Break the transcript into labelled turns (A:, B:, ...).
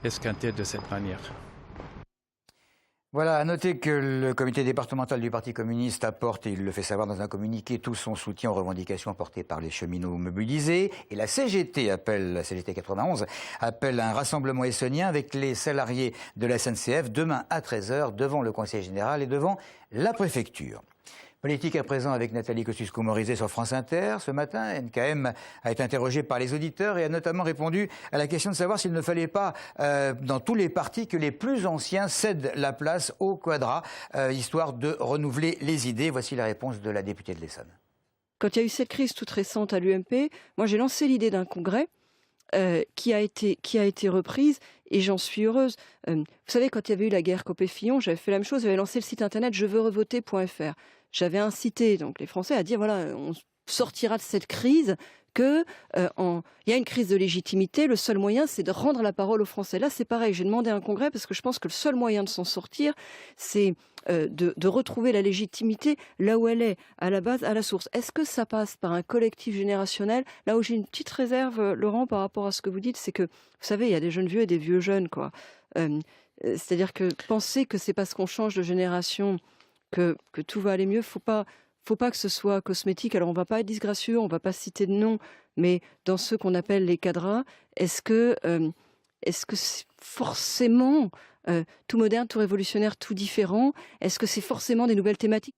A: esquinté de cette manière.
B: Voilà, à noter que le comité départemental du Parti communiste apporte, et il le fait savoir dans un communiqué, tout son soutien aux revendications portées par les cheminots mobilisés. Et la CGT 91, appelle à un rassemblement essonien avec les salariés de la SNCF demain à 13 h devant le Conseil général et devant la préfecture. Politique à présent avec Nathalie Kosciusko-Morizet sur France Inter. Ce matin, NKM a été interrogé par les auditeurs et a notamment répondu à la question de savoir s'il ne fallait pas, dans tous les partis, que les plus anciens cèdent la place au quadra, histoire de renouveler les idées. Voici la réponse de la députée de l'Essonne.
C: Quand il y a eu cette crise toute récente à l'UMP, moi j'ai lancé l'idée d'un congrès qui a été reprise et j'en suis heureuse. Vous savez, quand il y avait eu la guerre Copé-Fillon, j'avais fait la même chose, j'avais lancé le site internet jeveuxrevoter.fr. J'avais incité donc les Français à dire voilà, on sortira de cette crise que il y a une crise de légitimité, le seul moyen c'est de rendre la parole aux Français. Là c'est pareil, j'ai demandé un congrès parce que je pense que le seul moyen de s'en sortir, c'est de retrouver la légitimité là où elle est, à la base, à la source. Est-ce que ça passe par un collectif générationnel? Là où j'ai une petite réserve, Laurent, par rapport à ce que vous dites, c'est que, vous savez, il y a des jeunes vieux et des vieux jeunes, quoi. C'est-à-dire que penser que c'est parce qu'on change de génération que tout va aller mieux, faut pas que ce soit cosmétique. Alors on va pas être disgracieux, on va pas citer de nom, mais dans ceux qu'on appelle les cadras, est-ce que c'est forcément tout moderne, tout révolutionnaire, tout différent? Est-ce que c'est forcément des nouvelles thématiques?